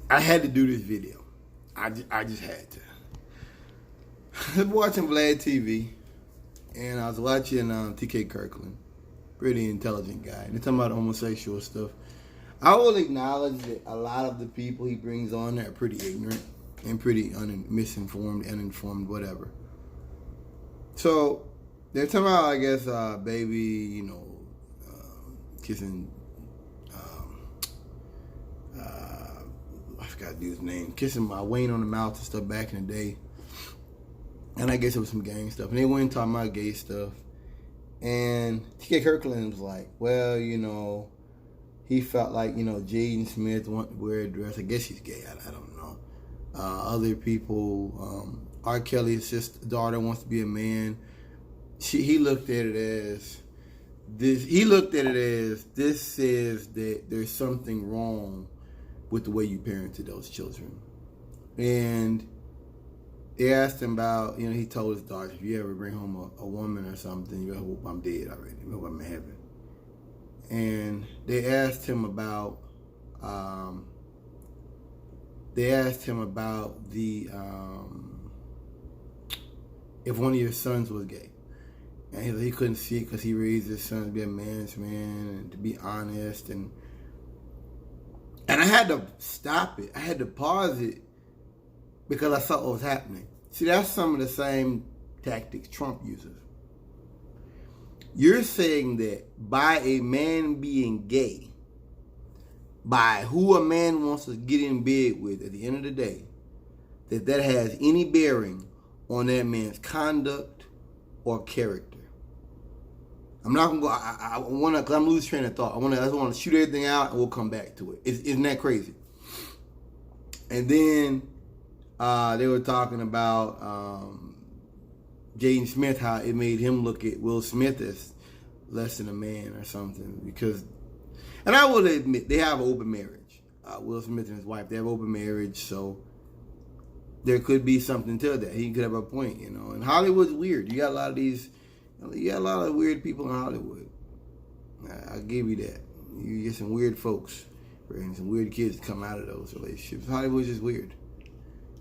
I had to do this video. I just had to. I was watching Vlad TV, and I was watching T.K. Kirkland, pretty intelligent guy. They're talking about homosexual stuff. I will acknowledge that a lot of the people he brings on there are pretty ignorant and pretty misinformed, uninformed, whatever. So they're talking about, I guess, baby, kissing. I forgot the dude's name. Kissing my Wayne on the mouth and stuff back in the day. And I guess it was some gang stuff. And they went talking about gay stuff. And T.K. Kirkland was like, well, he felt like, Jaden Smith wanted to wear a dress. I guess he's gay. I don't know. Other people, R. Kelly's daughter wants to be a man. He looked at it as this. He looked at it as this says that there's something wrong with the way you parented those children. And they asked him about, he told his daughter, if you ever bring home a woman or something, you hope I'm dead already. You hope I'm in heaven. And they asked him about, the, if one of your sons was gay. And he couldn't see it because he raised his son to be a man's man and to be honest. And I had to stop it. I had to pause it because I saw what was happening. See, that's some of the same tactics Trump uses. You're saying that by a man being gay, by who a man wants to get in bed with at the end of the day, that has any bearing on that man's conduct or character. I'm not gonna go. I want to, because I'm losing train of thought. I just want to shoot everything out, and we'll come back to it. Isn't that crazy? And then they were talking about Jaden Smith, how it made him look at Will Smith as less than a man or something. Because, and I will admit, they have an open marriage. Will Smith and his wife, they have open marriage, so there could be something to that. He could have a point, And Hollywood's weird. You got a lot of weird people in Hollywood. I'll give you that. You get some weird folks and some weird kids come out of those relationships. Hollywood's just weird.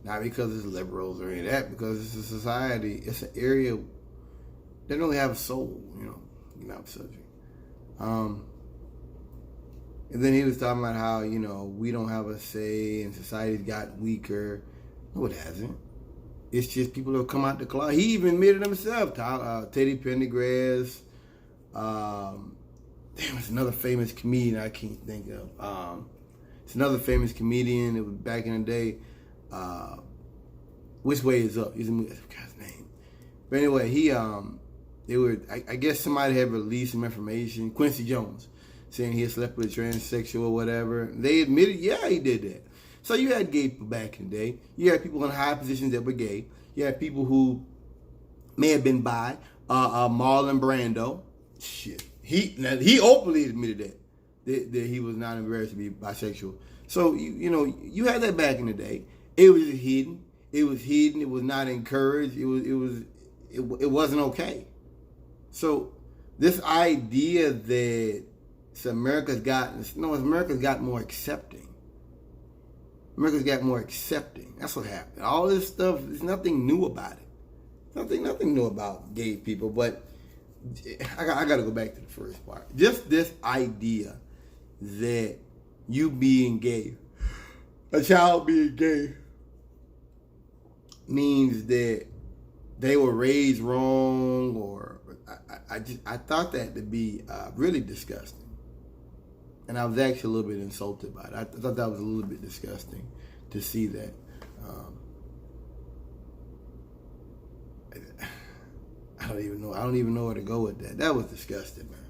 Not because it's liberals or any of that, because it's a society, it's an area that don't have a soul, not the subject. And then he was talking about how, we don't have a say and society's got weaker. No, it hasn't. It's just people who come out the closet. He even admitted himself. Teddy Pendergrass. It's another famous comedian I can't think of. It's another famous comedian. It was back in the day. Which Way Is Up? He's a movie. I forgot his name. But anyway, I guess somebody had released some information. Quincy Jones saying he had slept with a transsexual or whatever. They admitted, yeah, he did that. So you had gay people back in the day. You had people in high positions that were gay. You had people who may have been bi. Marlon Brando. Shit. He openly admitted that he was not embarrassed to be bisexual. So, you had that back in the day. It was hidden. It was hidden. It was not encouraged. It wasn't okay. So this idea that America's got more accepting. America's got more accepting. That's what happened. All this stuff, there's nothing new about it. Nothing new about gay people. But I got to go back to the first part. Just this idea that you being gay, a child being gay, means that they were raised wrong, or I thought that to be really disgusting. And I was actually a little bit insulted by it. I thought that was a little bit disgusting to see that. I don't even know where to go with that. That was disgusting, man.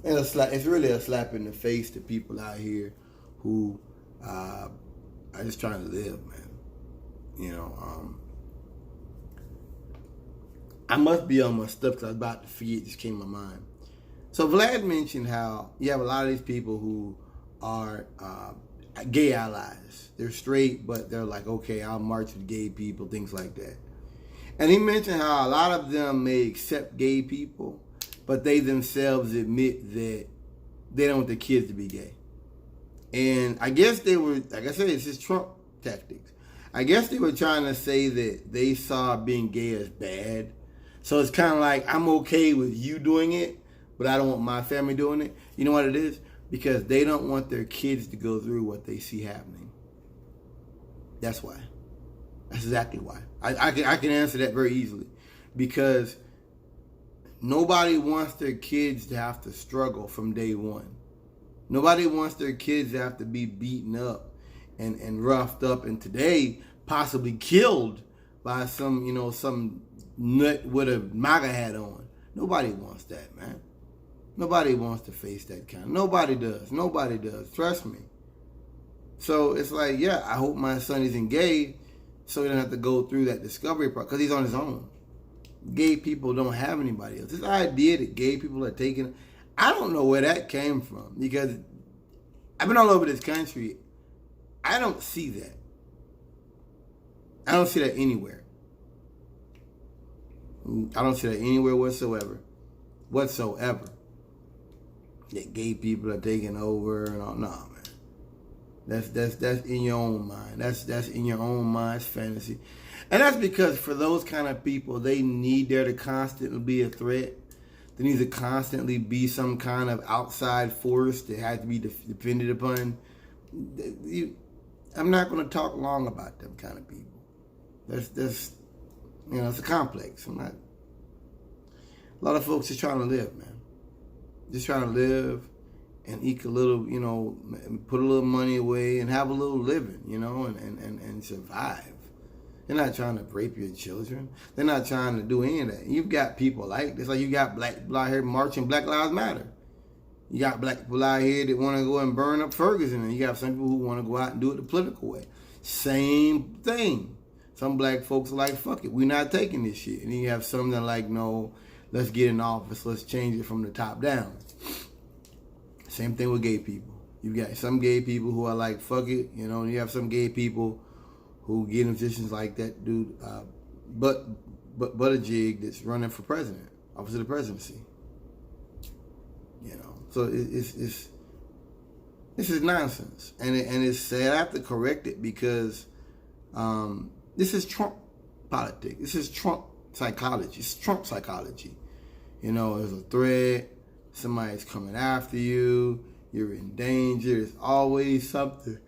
And it's really a slap in the face to people out here who are just trying to live, man. I must be on my stuff because I was about to forget. It just came to my mind. So Vlad mentioned how you have a lot of these people who are gay allies. They're straight, but they're like, okay, I'll march with gay people, things like that. And he mentioned how a lot of them may accept gay people, but they themselves admit that they don't want their kids to be gay. And I guess they were, like I said, it's just Trump tactics. I guess they were trying to say that they saw being gay as bad. So it's kind of like, I'm okay with you doing it, but I don't want my family doing it. You know what it is? Because they don't want their kids to go through what they see happening. That's why. That's exactly why. I can answer that very easily. Because nobody wants their kids to have to struggle from day one. Nobody wants their kids to have to be beaten up and roughed up, and today possibly killed by some nut with a MAGA hat on. Nobody wants that, man. Nobody wants to face that kind. Nobody does. Nobody does. Trust me. So it's like, yeah, I hope my son isn't gay so he doesn't have to go through that discovery part, because he's on his own. Gay people don't have anybody else. This idea that gay people are taking, I don't know where that came from, because I've been all over this country. I don't see that. I don't see that anywhere. I don't see that anywhere whatsoever. Whatsoever. That gay people are taking over and all. Nah, man. That's in your own mind. That's in your own mind's fantasy. And that's because for those kind of people, they need there to constantly be a threat. There needs to constantly be some kind of outside force that has to be depended upon. I'm not going to talk long about them kind of people. That's it's a complex. A lot of folks just trying to live, man. Just trying to live and eke a little, put a little money away and have a little living, and survive. They're not trying to rape your children. They're not trying to do any of that. You've got people like this. Like you got black people out here marching Black Lives Matter. You got black people out here that want to go and burn up Ferguson, and you got some people who want to go out and do it the political way. Same thing. Some black folks are like, fuck it, we're not taking this shit. And then you have some that are like, no, let's get in office, let's change it from the top down. Same thing with gay people. You've got some gay people who are like, fuck it, and you have some gay people who get in positions like that dude, Buttigieg that's running for president, office of the presidency. So this is nonsense, and it's sad. I have to correct it because this is Trump politics. This is Trump psychology. It's Trump psychology. There's a threat. Somebody's coming after you. You're in danger. There's always something.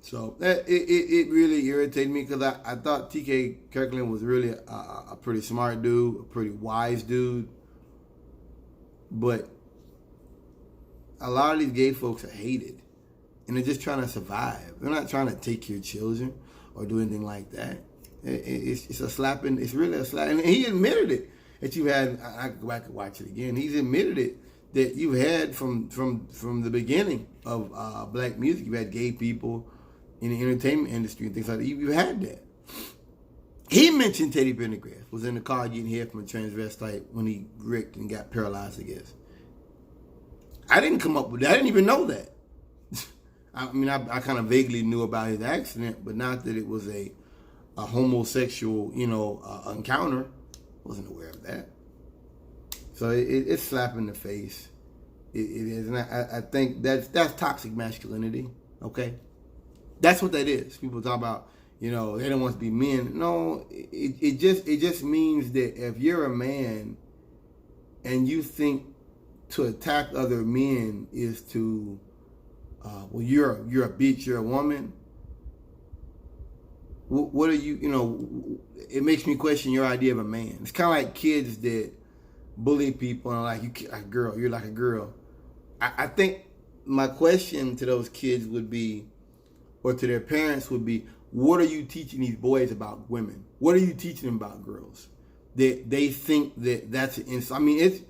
So it really irritated me because I thought T.K. Kirkland was really a pretty smart dude, a pretty wise dude. But a lot of these gay folks are hated. And they're just trying to survive. They're not trying to take your children or do anything like that. It's a slapping. It's really a slap. And he admitted it. That you had, I could go back and watch it again. He's admitted it that you've had from the beginning of black music. You've had gay people in the entertainment industry and things like that. You've had that. He mentioned Teddy Pendergrass was in the car getting hit from a transvestite when he wrecked and got paralyzed, I guess. I didn't come up with that. I didn't even know that. I mean, I kind of vaguely knew about his accident, but not that it was a homosexual, encounter. Wasn't aware of that. So it's slap in the face. It is, and I think that's toxic masculinity. Okay, that's what that is. People talk about, they don't want to be men. No, it just means that if you're a man and you think to attack other men is to, you're a bitch, you're a woman. What are you, it makes me question your idea of a man. It's kind of like kids that bully people and are like, you're like a girl. I think my question to those kids would be, or to their parents would be, what are you teaching these boys about women? What are you teaching them about girls? That they think that that's an insult. I mean,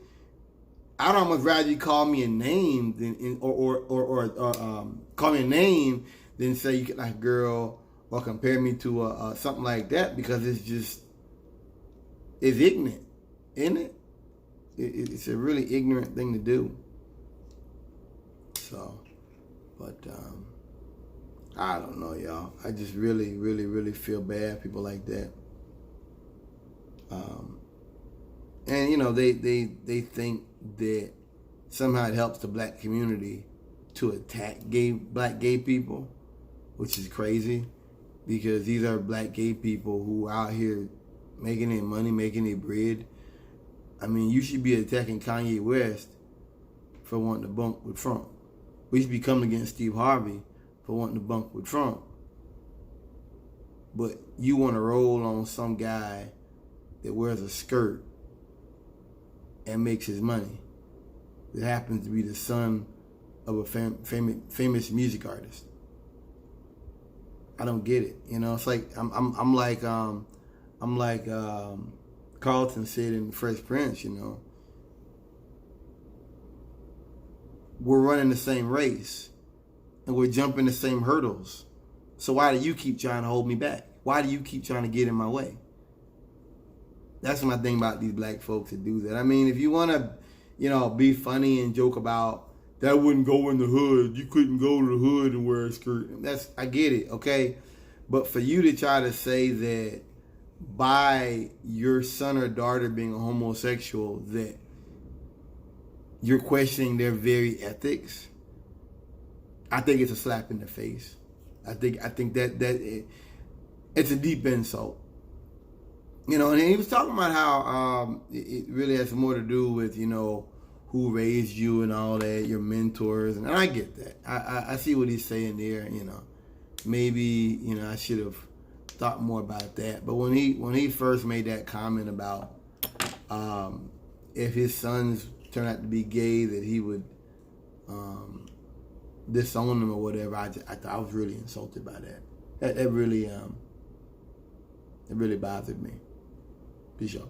I'd almost rather you call me a name than, or call me a name than say you get like a girl, or compare me to something like that, because it's ignorant, isn't it? It's a really ignorant thing to do. So, but I don't know, y'all. I just really, really, really feel bad people like that. And they think that somehow it helps the black community to attack black gay people, which is crazy, because these are black gay people who are out here making their money, making their bread. I mean, you should be attacking Kanye West for wanting to bunk with Trump. We should be coming against Steve Harvey for wanting to bunk with Trump. But you want to roll on some guy that wears a skirt and makes his money. That happens to be the son of a famous music artist. I don't get it. You know, it's like I'm like Carlton said in Fresh Prince. You know, we're running the same race and we're jumping the same hurdles. So why do you keep trying to hold me back? Why do you keep trying to get in my way? That's my thing about these black folks that do that. I mean, if you want to, you know, be funny and joke about that wouldn't go in the hood, you couldn't go to the hood and wear a skirt. I get it, okay? But for you to try to say that by your son or daughter being a homosexual, that you're questioning their very ethics, I think it's a slap in the face. I think that it's a deep insult. You know, and he was talking about how it really has more to do with, you know, who raised you and all that, your mentors, and I get that. I see what he's saying there. You know, maybe, you know, I should have thought more about that. But when he first made that comment about if his sons turn out to be gay, that he would disown them or whatever, I thought I was really insulted by that. It really bothered me. Peace out.